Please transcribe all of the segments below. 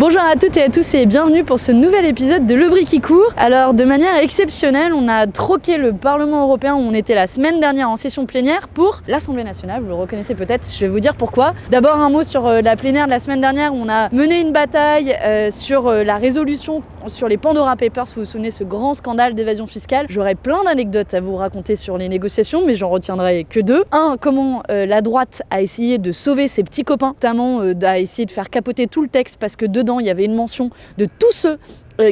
Bonjour à toutes et à tous et bienvenue pour ce nouvel épisode de Le Bruit qui court. Alors de manière exceptionnelle, on a troqué le Parlement européen où on était la semaine dernière en session plénière pour l'Assemblée nationale, vous le reconnaissez peut-être, je vais vous dire pourquoi. D'abord un mot sur la plénière de la semaine dernière où on a mené une bataille sur la résolution sur les Pandora Papers, vous vous souvenez, ce grand scandale d'évasion fiscale. J'aurais plein d'anecdotes à vous raconter sur les négociations, mais j'en retiendrai que deux. Un, comment la droite a essayé de sauver ses petits copains, notamment a essayé de faire capoter tout le texte parce que dedans il y avait une mention de tous ceux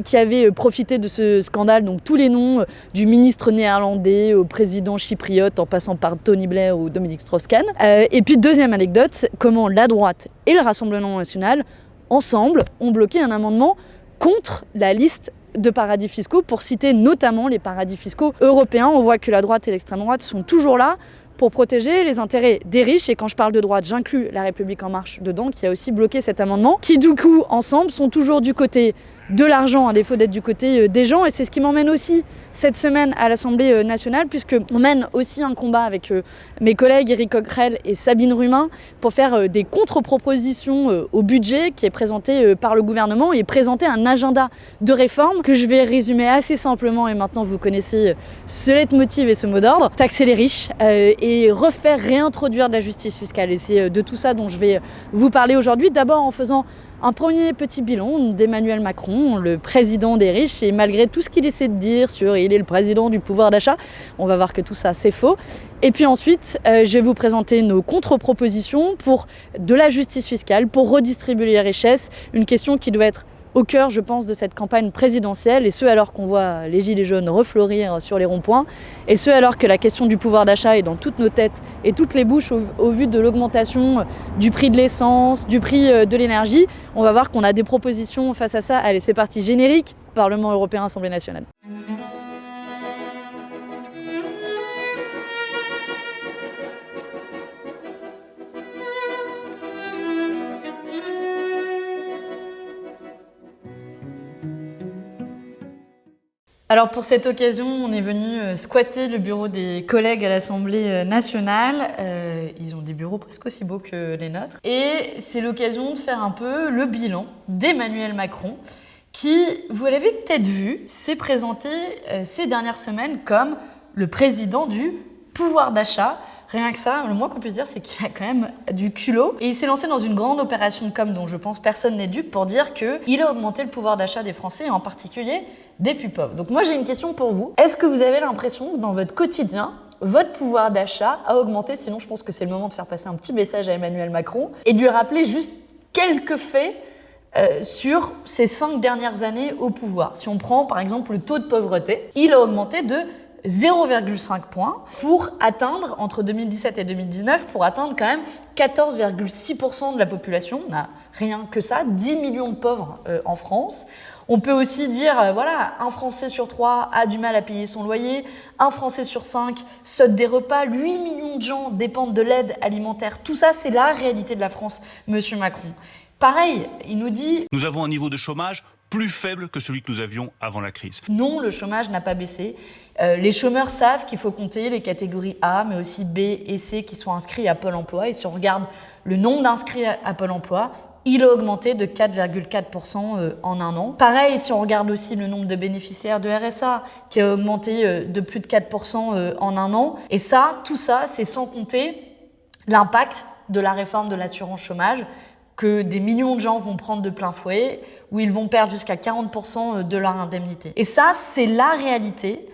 qui avaient profité de ce scandale, donc tous les noms du ministre néerlandais au président chypriote en passant par Tony Blair ou Dominique Strauss-Kahn. Et puis deuxième anecdote, comment la droite et le Rassemblement national, ensemble, ont bloqué un amendement contre la liste de paradis fiscaux pour citer notamment les paradis fiscaux européens. On voit que la droite et l'extrême droite sont toujours là pour protéger les intérêts des riches. Et quand je parle de droite, j'inclus La République En Marche dedans, qui a aussi bloqué cet amendement, qui du coup, ensemble, sont toujours du côté de l'argent, à défaut d'être du côté des gens. Et c'est ce qui m'emmène aussi cette semaine à l'Assemblée nationale, puisqu'on mène aussi un combat avec mes collègues Éric Coquerel et Sabine Rumin pour faire des contre-propositions au budget qui est présenté par le gouvernement et présenter un agenda de réforme que je vais résumer assez simplement. Et maintenant, vous connaissez ce leitmotiv et ce mot d'ordre: taxer les riches et réintroduire de la justice fiscale. Et c'est de tout ça dont je vais vous parler aujourd'hui. D'abord en faisant un premier petit bilan d'Emmanuel Macron, le président des riches, et malgré tout ce qu'il essaie de dire sur il est le président du pouvoir d'achat, on va voir que tout ça c'est faux. Et puis ensuite, je vais vous présenter nos contre-propositions pour de la justice fiscale, pour redistribuer les richesses, une question qui doit être au cœur, je pense, de cette campagne présidentielle, et ce alors qu'on voit les gilets jaunes refleurir sur les ronds-points, et ce alors que la question du pouvoir d'achat est dans toutes nos têtes et toutes les bouches au vu de l'augmentation du prix de l'essence, du prix de l'énergie. On va voir qu'on a des propositions face à ça. Allez, c'est parti, générique, Parlement européen, Assemblée nationale. Alors pour cette occasion, on est venu squatter le bureau des collègues à l'Assemblée nationale. Ils ont des bureaux presque aussi beaux que les nôtres. Et c'est l'occasion de faire un peu le bilan d'Emmanuel Macron, qui, vous l'avez peut-être vu, s'est présenté ces dernières semaines comme le président du pouvoir d'achat. Rien que ça, le moins qu'on puisse dire, c'est qu'il a quand même du culot. Et il s'est lancé dans une grande opération de com' dont je pense personne n'est dupe pour dire qu'il a augmenté le pouvoir d'achat des Français, et en particulier des plus pauvres. Donc moi j'ai une question pour vous. Est-ce que vous avez l'impression que dans votre quotidien, votre pouvoir d'achat a augmenté? Sinon je pense que c'est le moment de faire passer un petit message à Emmanuel Macron et de lui rappeler juste quelques faits sur ces 5 dernières années au pouvoir. Si on prend par exemple le taux de pauvreté, il a augmenté de 0,5 points pour atteindre, entre 2017 et 2019, pour atteindre quand même 14,6% de la population. On n'a rien que ça, 10 millions de pauvres en France. On peut aussi dire, voilà, un Français sur 3 a du mal à payer son loyer, un Français sur 5 saute des repas, 8 millions de gens dépendent de l'aide alimentaire. Tout ça, c'est la réalité de la France, monsieur Macron. Pareil, il nous dit... Nous avons un niveau de chômage plus faible que celui que nous avions avant la crise. Non, le chômage n'a pas baissé. Les chômeurs savent qu'il faut compter les catégories A, mais aussi B et C qui sont inscrits à Pôle emploi. Et si on regarde le nombre d'inscrits à Pôle emploi, il a augmenté de 4,4% en un an. Pareil, si on regarde aussi le nombre de bénéficiaires de RSA, qui a augmenté de plus de 4% en un an. Et ça, tout ça, c'est sans compter l'impact de la réforme de l'assurance chômage, que des millions de gens vont prendre de plein fouet, où ils vont perdre jusqu'à 40% de leur indemnité. Et ça, c'est la réalité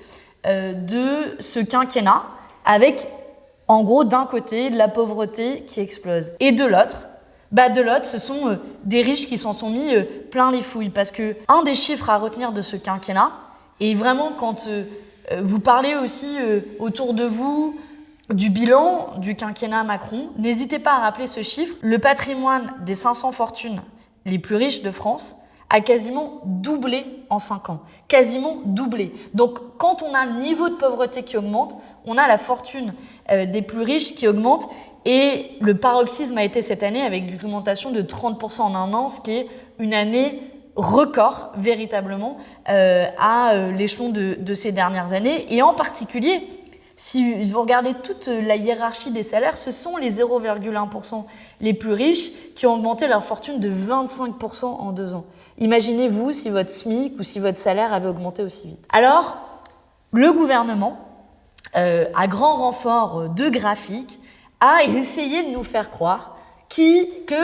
de ce quinquennat, avec, en gros, d'un côté, la pauvreté qui explose. Et de l'autre, ce sont des riches qui s'en sont mis plein les fouilles. Parce que un des chiffres à retenir de ce quinquennat, et vraiment quand vous parlez aussi autour de vous du bilan du quinquennat Macron, n'hésitez pas à rappeler ce chiffre. Le patrimoine des 500 fortunes les plus riches de France a quasiment doublé en 5 ans. Quasiment doublé. Donc quand on a le niveau de pauvreté qui augmente, on a la fortune des plus riches qui augmente. Et le paroxysme a été cette année avec une augmentation de 30% en un an, ce qui est une année record véritablement à l'échelon de ces dernières années. Et en particulier, si vous regardez toute la hiérarchie des salaires, ce sont les 0,1% les plus riches qui ont augmenté leur fortune de 25% en 2 ans. Imaginez-vous si votre SMIC ou si votre salaire avait augmenté aussi vite. Alors, le gouvernement, à grand renfort de graphiques, a essayé de nous faire croire que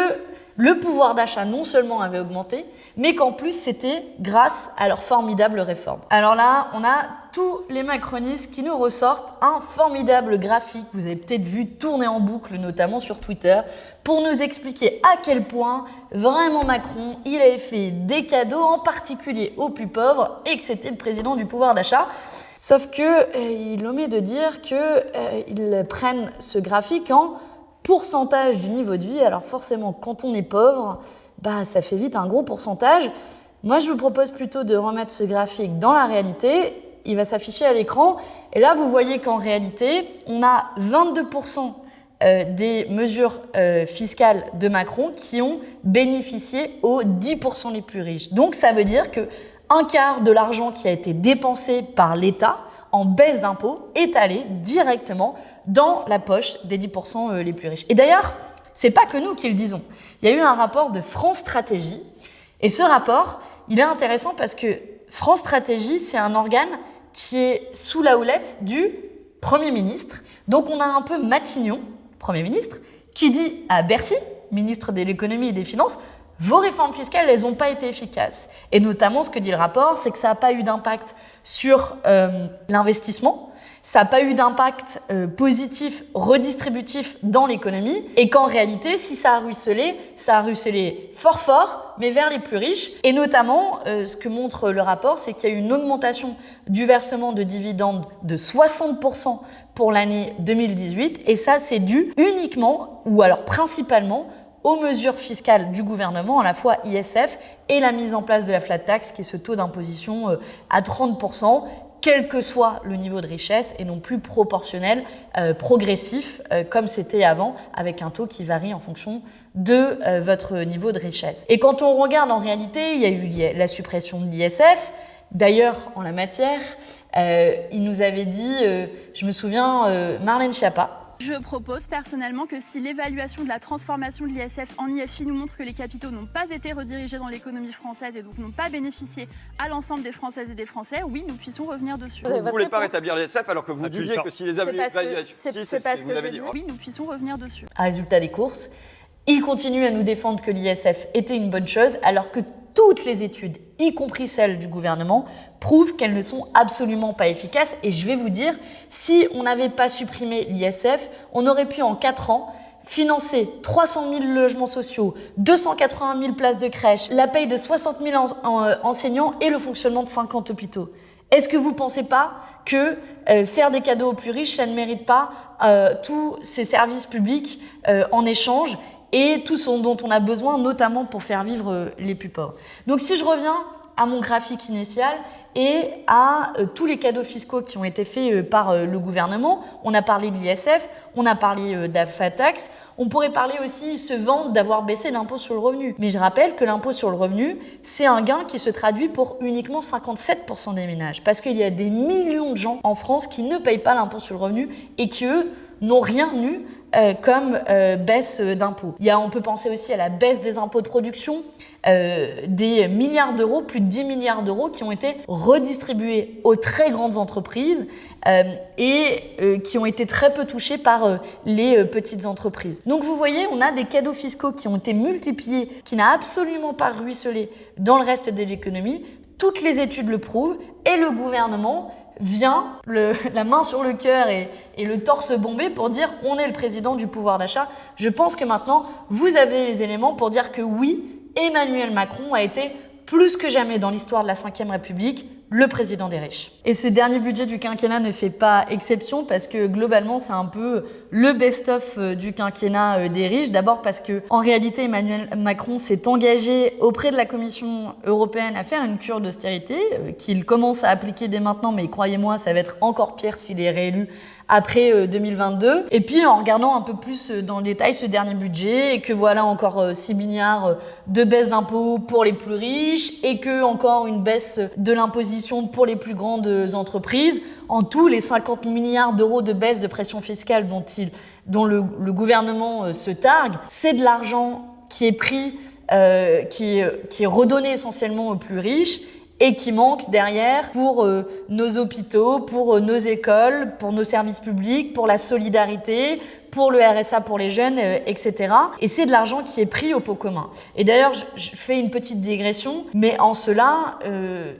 le pouvoir d'achat non seulement avait augmenté, mais qu'en plus c'était grâce à leurs formidables réformes. Alors là, on a tous les macronistes qui nous ressortent un formidable graphique, vous avez peut-être vu tourner en boucle, notamment sur Twitter, pour nous expliquer à quel point vraiment Macron, il avait fait des cadeaux, en particulier aux plus pauvres, et que c'était le président du pouvoir d'achat. Sauf qu'il omet de dire qu'ils prennent ce graphique en pourcentage du niveau de vie. Alors forcément, quand on est pauvre, ça fait vite un gros pourcentage. Moi, je vous propose plutôt de remettre ce graphique dans la réalité. Il va s'afficher à l'écran. Et là, vous voyez qu'en réalité, on a 22% des mesures fiscales de Macron qui ont bénéficié aux 10% les plus riches. Donc, ça veut dire qu'un quart de l'argent qui a été dépensé par l'État en baisse d'impôts est allé directement dans la poche des 10% les plus riches. Et d'ailleurs, c'est pas que nous qui le disons. Il y a eu un rapport de France Stratégie, et ce rapport, il est intéressant parce que France Stratégie, c'est un organe qui est sous la houlette du Premier ministre. Donc on a un peu Matignon, Premier ministre, qui dit à Bercy, ministre de l'économie et des finances, vos réformes fiscales, elles n'ont pas été efficaces. Et notamment, ce que dit le rapport, c'est que ça n'a pas eu d'impact sur l'investissement, ça n'a pas eu d'impact positif, redistributif dans l'économie, et qu'en réalité, si ça a ruisselé fort fort, mais vers les plus riches. Et notamment, ce que montre le rapport, c'est qu'il y a eu une augmentation du versement de dividendes de 60% pour l'année 2018, et ça, c'est dû uniquement, ou alors principalement, aux mesures fiscales du gouvernement, à la fois ISF et la mise en place de la flat tax, qui est ce taux d'imposition à 30%, quel que soit le niveau de richesse, et non plus proportionnel, progressif, comme c'était avant, avec un taux qui varie en fonction de votre niveau de richesse. Et quand on regarde en réalité, il y a eu la suppression de l'ISF. D'ailleurs, en la matière, il nous avait dit, je me souviens, Marlène Schiappa. Je propose personnellement que si l'évaluation de la transformation de l'ISF en IFI nous montre que les capitaux n'ont pas été redirigés dans l'économie française et donc n'ont pas bénéficié à l'ensemble des Françaises et des Français, oui, nous puissions revenir dessus. Vous ne voulez pas rétablir l'ISF alors que vous disiez que si les évaluations... C'est pas ce que je dis. Oui, nous puissions revenir dessus. Résultat des courses, il continue à nous défendre que l'ISF était une bonne chose alors que toutes les études, y compris celles du gouvernement, prouvent qu'elles ne sont absolument pas efficaces. Et je vais vous dire, si on n'avait pas supprimé l'ISF, on aurait pu en 4 ans financer 300 000 logements sociaux, 280 000 places de crèche, la paye de 60 000 enseignants et le fonctionnement de 50 hôpitaux. Est-ce que vous ne pensez pas que faire des cadeaux aux plus riches, ça ne mérite pas tous ces services publics en échange et tout ce dont on a besoin, notamment pour faire vivre les plus pauvres? Donc si je reviens à mon graphique initial et à tous les cadeaux fiscaux qui ont été faits par le gouvernement, on a parlé de l'ISF, on a parlé de la flat tax, on pourrait parler aussi, se vantent d'avoir baissé l'impôt sur le revenu. Mais je rappelle que l'impôt sur le revenu, c'est un gain qui se traduit pour uniquement 57% des ménages. Parce qu'il y a des millions de gens en France qui ne payent pas l'impôt sur le revenu et qui, eux, n'ont rien eu comme baisse d'impôts. On peut penser aussi à la baisse des impôts de production, des milliards d'euros, plus de 10 milliards d'euros qui ont été redistribués aux très grandes entreprises et qui ont été très peu touchés par les petites entreprises. Donc vous voyez, on a des cadeaux fiscaux qui ont été multipliés, qui n'ont absolument pas ruisselé dans le reste de l'économie. Toutes les études le prouvent et le gouvernement vient, la main sur le cœur et le torse bombé pour dire on est le président du pouvoir d'achat. Je pense que maintenant, vous avez les éléments pour dire que oui, Emmanuel Macron a été plus que jamais dans l'histoire de la Ve République le président des riches. Et ce dernier budget du quinquennat ne fait pas exception parce que globalement, c'est un peu le best-of du quinquennat des riches. D'abord parce que en réalité, Emmanuel Macron s'est engagé auprès de la Commission européenne à faire une cure d'austérité qu'il commence à appliquer dès maintenant, mais croyez-moi, ça va être encore pire s'il est réélu après 2022. Et puis en regardant un peu plus dans le détail ce dernier budget, et que voilà encore 6 milliards de baisse d'impôts pour les plus riches, et que encore une baisse de l'imposition pour les plus grandes entreprises. En tout, les 50 milliards d'euros de baisse de pression fiscale dont le gouvernement se targue, c'est de l'argent qui est pris, qui est redonné essentiellement aux plus riches, et qui manque derrière pour nos hôpitaux, pour nos écoles, pour nos services publics, pour la solidarité, pour le RSA pour les jeunes, etc. Et c'est de l'argent qui est pris au pot commun. Et d'ailleurs, je fais une petite digression, mais en cela,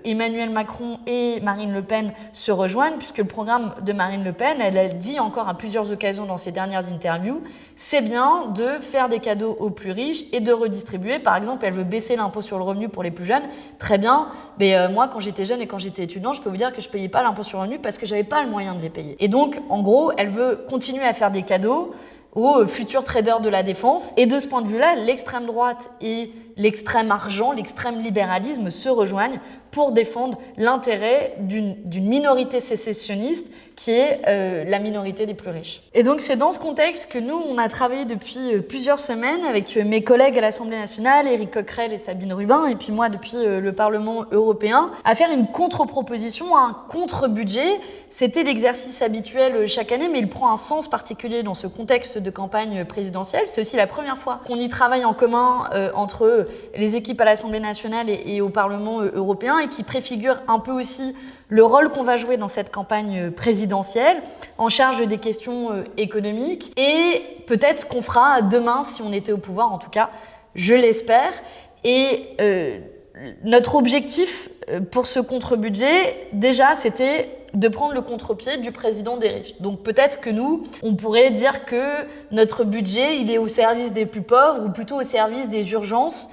Emmanuel Macron et Marine Le Pen se rejoignent, puisque le programme de Marine Le Pen, elle a dit encore à plusieurs occasions dans ses dernières interviews, c'est bien de faire des cadeaux aux plus riches et de redistribuer. Par exemple, elle veut baisser l'impôt sur le revenu pour les plus jeunes. Très bien, mais moi, quand j'étais jeune et quand j'étais étudiante, je peux vous dire que je ne payais pas l'impôt sur le revenu parce que je n'avais pas le moyen de les payer. Et donc, en gros, elle veut continuer à faire des cadeaux aux futurs traders de la défense. Et de ce point de vue-là, l'extrême droite et l'extrême argent, l'extrême libéralisme se rejoignent pour défendre l'intérêt d'une minorité sécessionniste qui est la minorité des plus riches. Et donc c'est dans ce contexte que nous, on a travaillé depuis plusieurs semaines avec mes collègues à l'Assemblée nationale, Éric Coquerel et Sabine Rubin, et puis moi depuis le Parlement européen, à faire une contre-proposition, un contre-budget. C'était l'exercice habituel chaque année, mais il prend un sens particulier dans ce contexte de campagne présidentielle. C'est aussi la première fois qu'on y travaille en commun entre les équipes à l'Assemblée nationale et au Parlement européen, et qui préfigure un peu aussi le rôle qu'on va jouer dans cette campagne présidentielle, en charge des questions économiques, et peut-être ce qu'on fera demain si on était au pouvoir, en tout cas, je l'espère. Et notre objectif pour ce contre-budget, déjà, c'était de prendre le contre-pied du président des riches. Donc peut-être que nous, on pourrait dire que notre budget, il est au service des plus pauvres, ou plutôt au service des urgences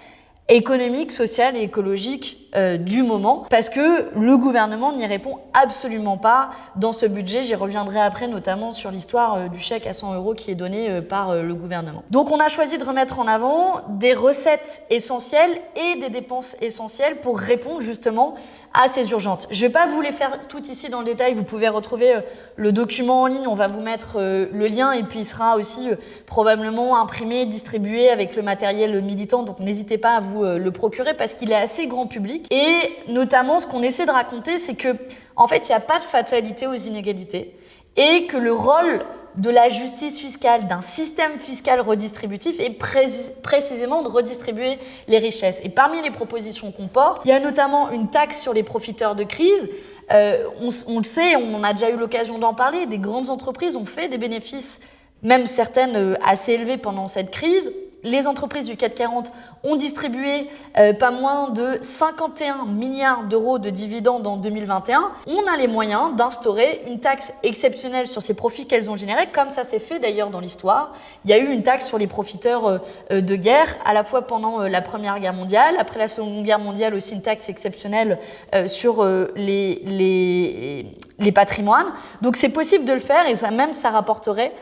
économique, sociale et écologique du moment, parce que le gouvernement n'y répond absolument pas dans ce budget. J'y reviendrai après, notamment sur l'histoire du chèque à 100 € qui est donné par le gouvernement. Donc on a choisi de remettre en avant des recettes essentielles et des dépenses essentielles pour répondre justement à ces urgences. Je ne vais pas vous les faire toutes ici dans le détail, vous pouvez retrouver le document en ligne, on va vous mettre le lien, et puis il sera aussi probablement imprimé, distribué avec le matériel militant, donc n'hésitez pas à vous le procurer parce qu'il est assez grand public. Et notamment, ce qu'on essaie de raconter, c'est que en fait, il n'y a pas de fatalité aux inégalités, et que le rôle de la justice fiscale, d'un système fiscal redistributif est précisément de redistribuer les richesses. Et parmi les propositions qu'on porte, il y a notamment une taxe sur les profiteurs de crise. On le sait, on a déjà eu l'occasion d'en parler, des grandes entreprises ont fait des bénéfices, même certaines assez élevés pendant cette crise. Les entreprises du CAC 40 ont distribué pas moins de 51 milliards d'euros de dividendes en 2021. On a les moyens d'instaurer une taxe exceptionnelle sur ces profits qu'elles ont générés, comme ça s'est fait d'ailleurs dans l'histoire. Il y a eu une taxe sur les profiteurs de guerre, à la fois pendant la Première Guerre mondiale, après la Seconde Guerre mondiale aussi une taxe exceptionnelle sur les patrimoines. Donc c'est possible de le faire, et ça rapporterait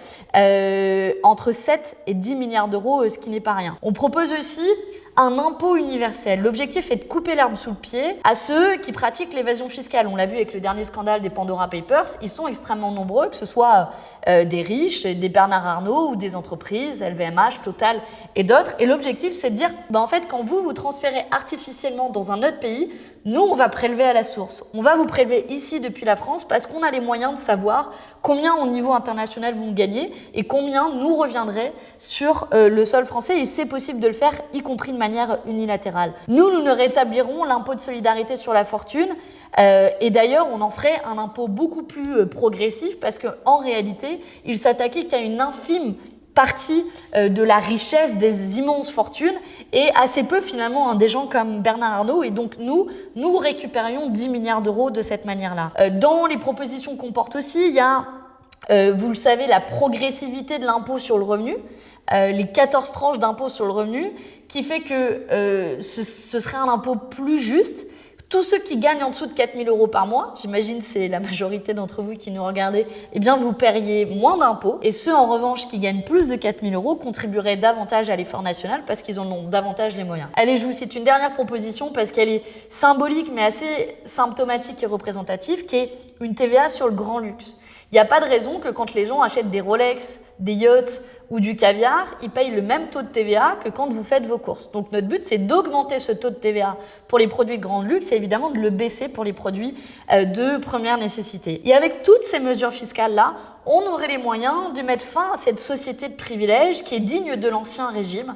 entre 7 et 10 milliards d'euros, ce qui n'est pas rien. On propose aussi un impôt universel. L'objectif est de couper l'herbe sous le pied à ceux qui pratiquent l'évasion fiscale. On l'a vu avec le dernier scandale des Pandora Papers, ils sont extrêmement nombreux, que ce soit des riches, des Bernard Arnault ou des entreprises, LVMH, Total et d'autres. Et l'objectif, c'est de dire, en fait, quand vous transférez artificiellement dans un autre pays, nous, on va prélever à la source. On va vous prélever ici depuis la France parce qu'on a les moyens de savoir combien au niveau international vous gagnez et combien nous reviendrait sur le sol français. Et c'est possible de le faire, y compris de manière unilatérale. Nous ne rétablirons l'impôt de solidarité sur la fortune. Et d'ailleurs, on en ferait un impôt beaucoup plus progressif parce qu'en réalité, il s'attaquait qu'à une infime partie de la richesse des immenses fortunes et assez peu finalement des gens comme Bernard Arnault. Et donc nous récupérions 10 milliards d'euros de cette manière-là. Dans les propositions qu'on porte aussi, il y a, vous le savez, la progressivité de l'impôt sur le revenu, les 14 tranches d'impôt sur le revenu, qui fait que ce serait un impôt plus juste. Tous ceux qui gagnent en dessous de 4 000 € par mois, j'imagine c'est la majorité d'entre vous qui nous regardez, eh bien vous paieriez moins d'impôts. Et ceux en revanche qui gagnent plus de 4 000 € contribueraient davantage à l'effort national parce qu'ils en ont davantage les moyens. Allez, je vous cite une dernière proposition parce qu'elle est symbolique mais assez symptomatique et représentative, qui est une TVA sur le grand luxe, Il n'y a pas de raison que quand les gens achètent des Rolex, des yachts ou du caviar, ils payent le même taux de TVA que quand vous faites vos courses. Donc notre but, c'est d'augmenter ce taux de TVA pour les produits de grand luxe et évidemment de le baisser pour les produits de première nécessité. Et avec toutes ces mesures fiscales-là, on aurait les moyens de mettre fin à cette société de privilèges qui est digne de l'ancien régime.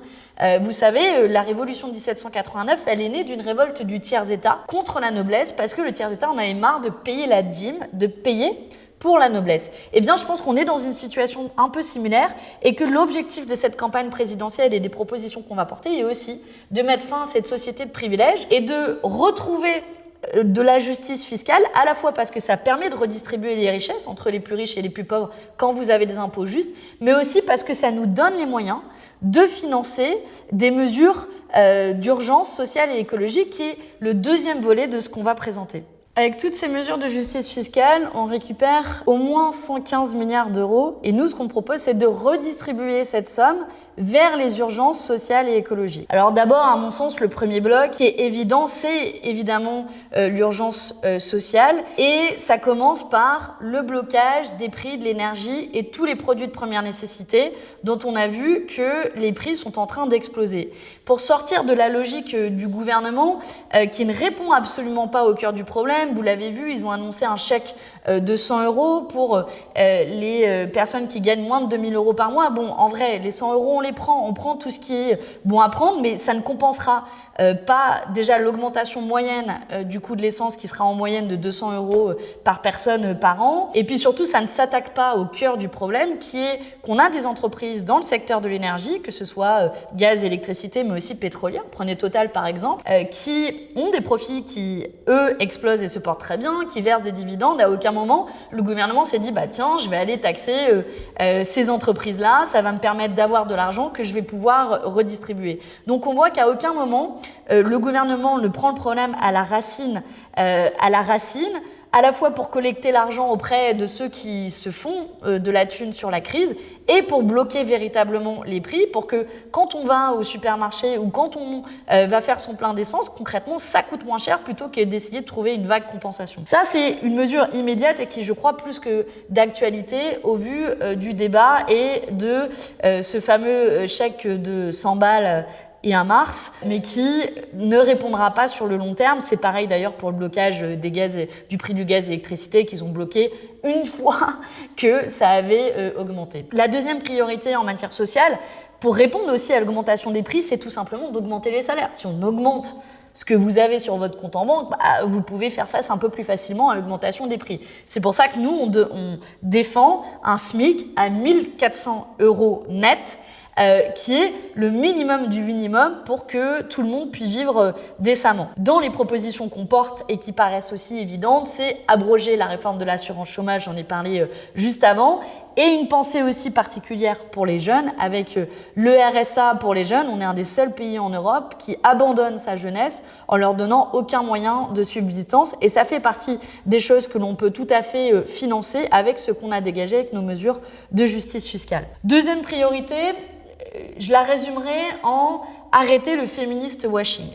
Vous savez, la révolution de 1789, elle est née d'une révolte du tiers-État contre la noblesse parce que le tiers-État en avait marre de payer la dîme, de payer pour la noblesse. Eh bien, je pense qu'on est dans une situation un peu similaire et que l'objectif de cette campagne présidentielle et des propositions qu'on va porter est aussi de mettre fin à cette société de privilèges et de retrouver de la justice fiscale, à la fois parce que ça permet de redistribuer les richesses entre les plus riches et les plus pauvres quand vous avez des impôts justes, mais aussi parce que ça nous donne les moyens de financer des mesures d'urgence sociale et écologique qui est le deuxième volet de ce qu'on va présenter. Avec toutes ces mesures de justice fiscale, on récupère au moins 115 milliards d'euros et nous, ce qu'on propose, c'est de redistribuer cette somme vers les urgences sociales et écologiques. Alors d'abord, à mon sens, le premier bloc qui est évident, c'est évidemment l'urgence sociale et ça commence par le blocage des prix de l'énergie et tous les produits de première nécessité dont on a vu que les prix sont en train d'exploser. Pour sortir de la logique du gouvernement qui ne répond absolument pas au cœur du problème, vous l'avez vu, ils ont annoncé un chèque de 100 € pour les personnes qui gagnent moins de 2000 € par mois. Bon, en vrai, les 100 € on prend tout ce qui est bon à prendre, mais ça ne compensera pas déjà l'augmentation moyenne du coût de l'essence qui sera en moyenne de 200 € par personne par an. Et puis surtout, ça ne s'attaque pas au cœur du problème qui est qu'on a des entreprises dans le secteur de l'énergie, que ce soit gaz, électricité, mais aussi pétrolière, prenez Total par exemple, qui ont des profits qui, eux, explosent et se portent très bien, qui versent des dividendes. À aucun moment, le gouvernement s'est dit, bah tiens, je vais aller taxer ces entreprises-là, ça va me permettre d'avoir de l'argent que je vais pouvoir redistribuer. Donc on voit qu'à aucun moment, le gouvernement ne prend le problème à la racine, à la fois pour collecter l'argent auprès de ceux qui se font de la thune sur la crise et pour bloquer véritablement les prix pour que quand on va au supermarché ou quand on va faire son plein d'essence, concrètement, ça coûte moins cher plutôt que d'essayer de trouver une vague compensation. Ça, c'est une mesure immédiate et qui, je crois, plus que d'actualité au vu du débat et de ce fameux chèque de 100 balles et un mars, mais qui ne répondra pas sur le long terme. C'est pareil d'ailleurs pour le blocage du prix du gaz et de l'électricité qu'ils ont bloqué une fois que ça avait augmenté. La deuxième priorité en matière sociale, pour répondre aussi à l'augmentation des prix, c'est tout simplement d'augmenter les salaires. Si on augmente ce que vous avez sur votre compte en banque, vous pouvez faire face un peu plus facilement à l'augmentation des prix. C'est pour ça que nous, on défend un SMIC à 1 400 € net, qui est le minimum du minimum pour que tout le monde puisse vivre décemment. Dans les propositions qu'on porte et qui paraissent aussi évidentes, c'est abroger la réforme de l'assurance chômage, j'en ai parlé juste avant, et une pensée aussi particulière pour les jeunes avec le RSA pour les jeunes. On est un des seuls pays en Europe qui abandonne sa jeunesse en leur donnant aucun moyen de subsistance et ça fait partie des choses que l'on peut tout à fait financer avec ce qu'on a dégagé avec nos mesures de justice fiscale. Deuxième priorité, je la résumerai en arrêter le féministe washing.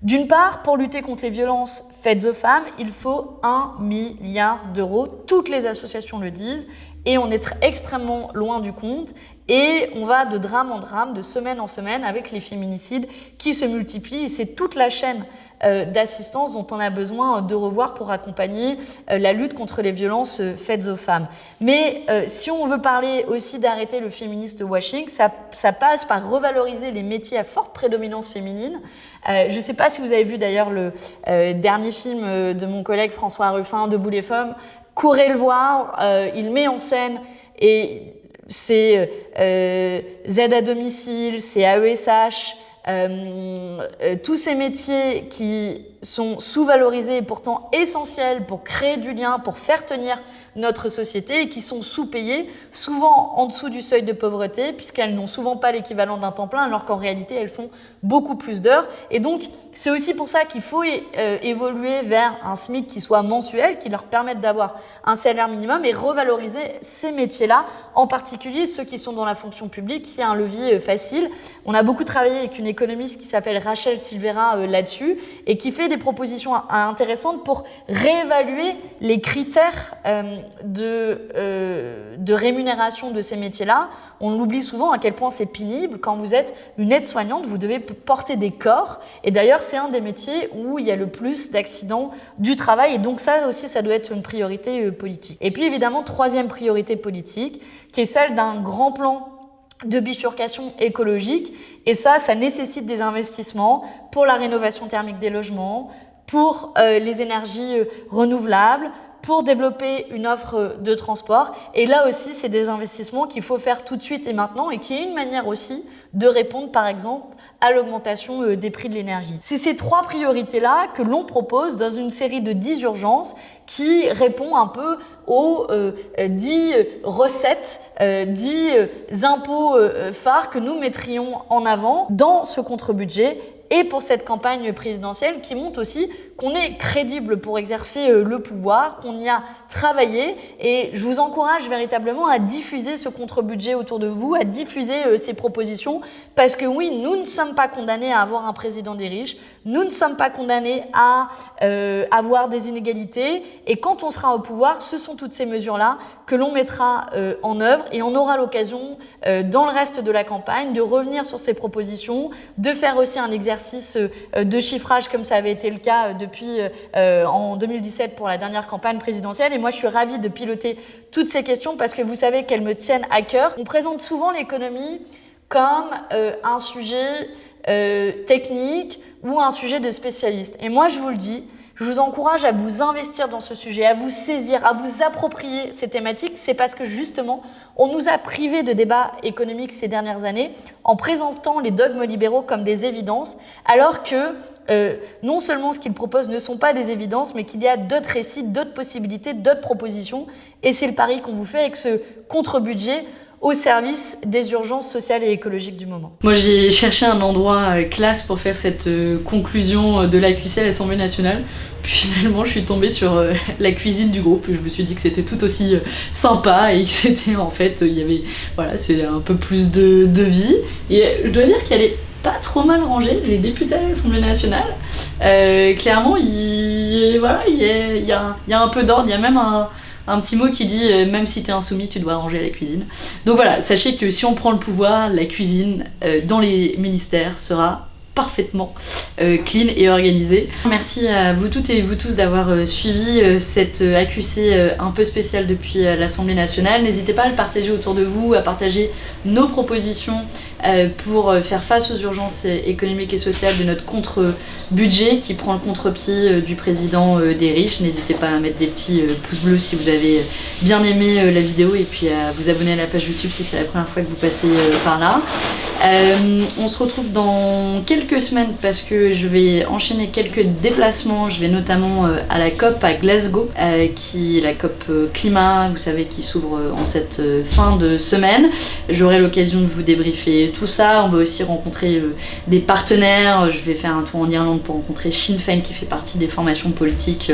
D'une part, pour lutter contre les violences faites aux femmes, il faut 1 milliard d'euros. Toutes les associations le disent et on est extrêmement loin du compte. Et on va de drame en drame, de semaine en semaine avec les féminicides qui se multiplient. Et c'est toute la chaîne d'assistance dont on a besoin de revoir pour accompagner la lutte contre les violences faites aux femmes. Mais si on veut parler aussi d'arrêter le féministe washing, ça passe par revaloriser les métiers à forte prédominance féminine. Je ne sais pas si vous avez vu d'ailleurs le dernier film de mon collègue François Ruffin, Debout les femmes. Courez le voir, il met en scène et c'est Z à domicile, c'est AESH, tous ces métiers qui sont sous-valorisés et pourtant essentiels pour créer du lien, pour faire tenir notre société et qui sont sous-payées, souvent en dessous du seuil de pauvreté, puisqu'elles n'ont souvent pas l'équivalent d'un temps plein, alors qu'en réalité, elles font beaucoup plus d'heures. Et donc, c'est aussi pour ça qu'il faut évoluer vers un SMIC qui soit mensuel, qui leur permette d'avoir un salaire minimum et revaloriser ces métiers-là, en particulier ceux qui sont dans la fonction publique, qui a un levier facile. On a beaucoup travaillé avec une économiste qui s'appelle Rachel Silvera là-dessus et qui fait des propositions intéressantes pour réévaluer les critères de rémunération de ces métiers-là. On l'oublie souvent à quel point c'est pénible. Quand vous êtes une aide-soignante, vous devez porter des corps. Et d'ailleurs, c'est un des métiers où il y a le plus d'accidents du travail. Et donc ça aussi, ça doit être une priorité politique. Et puis évidemment, troisième priorité politique, qui est celle d'un grand plan de bifurcation écologique. Et ça nécessite des investissements pour la rénovation thermique des logements, pour les énergies renouvelables, pour développer une offre de transport. Et là aussi, c'est des investissements qu'il faut faire tout de suite et maintenant et qui est une manière aussi de répondre, par exemple, à l'augmentation des prix de l'énergie. C'est ces trois priorités-là que l'on propose dans une série de 10 urgences qui répond un peu aux 10 recettes, 10 impôts phares que nous mettrions en avant dans ce contre-budget et pour cette campagne présidentielle qui montre aussi qu'on est crédible pour exercer le pouvoir, qu'on y a travaillé. Et je vous encourage véritablement à diffuser ce contre-budget autour de vous, à diffuser ces propositions, parce que oui, nous ne sommes pas condamnés à avoir un président des riches, nous ne sommes pas condamnés à avoir des inégalités. Et quand on sera au pouvoir, ce sont toutes ces mesures-là que l'on mettra en œuvre et on aura l'occasion, dans le reste de la campagne, de revenir sur ces propositions, de faire aussi un exercice de chiffrage comme ça avait été le cas depuis en 2017 pour la dernière campagne présidentielle. Et moi, je suis ravie de piloter toutes ces questions parce que vous savez qu'elles me tiennent à cœur. On présente souvent l'économie comme un sujet technique ou un sujet de spécialiste. Et moi, je vous le dis, je vous encourage à vous investir dans ce sujet, à vous saisir, à vous approprier ces thématiques. C'est parce que justement, on nous a privés de débats économiques ces dernières années en présentant les dogmes libéraux comme des évidences, alors que non seulement ce qu'ils proposent ne sont pas des évidences, mais qu'il y a d'autres récits, d'autres possibilités, d'autres propositions. Et c'est le pari qu'on vous fait avec ce contre-budget au service des urgences sociales et écologiques du moment. Moi, j'ai cherché un endroit classe pour faire cette conclusion de l'AQC à l'Assemblée nationale. Puis finalement, je suis tombée sur la cuisine du groupe. Je me suis dit que c'était tout aussi sympa et que c'était en fait, il y avait, voilà, c'est un peu plus de vie. Et je dois dire qu'elle est pas trop mal rangée, les députés à l'Assemblée nationale. Clairement, il y a un peu d'ordre, il y a même un petit mot qui dit même si t'es insoumis, tu dois ranger la cuisine. Donc voilà, sachez que si on prend le pouvoir, la cuisine dans les ministères sera parfaitement clean et organisée. Merci à vous toutes et vous tous d'avoir suivi cette AQC un peu spéciale depuis l'Assemblée nationale. N'hésitez pas à le partager autour de vous, à partager nos propositions pour faire face aux urgences économiques et sociales de notre contre-budget qui prend le contre-pied du président des riches. N'hésitez pas à mettre des petits pouces bleus si vous avez bien aimé la vidéo et puis à vous abonner à la page YouTube si c'est la première fois que vous passez par là. On se retrouve dans quelques semaines parce que je vais enchaîner quelques déplacements. Je vais notamment à la COP à Glasgow, qui est la COP climat, vous savez, qui s'ouvre en cette fin de semaine. J'aurai l'occasion de vous débriefer tout ça. On va aussi rencontrer des partenaires. Je vais faire un tour en Irlande pour rencontrer Sinn Féin qui fait partie des formations politiques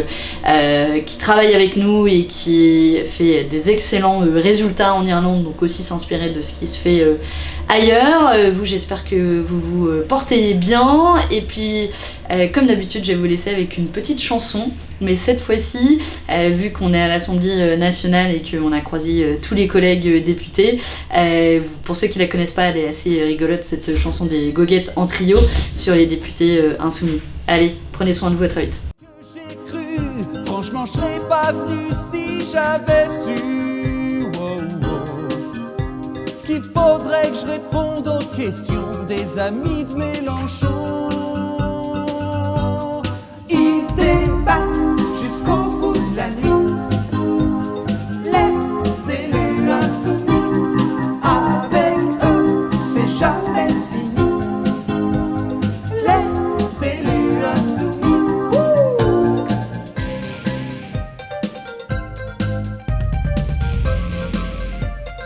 qui travaille avec nous et qui fait des excellents résultats en Irlande, donc aussi s'inspirer de ce qui se fait ailleurs. Vous, j'espère que vous vous portez bien et puis comme d'habitude je vais vous laisser avec une petite chanson, mais cette fois-ci vu qu'on est à l'Assemblée nationale et qu'on a croisé tous les collègues députés, pour ceux qui la connaissent pas, elle est assez rigolote, cette chanson des Goguettes en trio sur les députés insoumis. Allez, prenez soin de vous, à très vite. J'ai cru, franchement je serais pas venu si j'avais su qu'il faudrait que je réponde aux questions des amis de Mélenchon.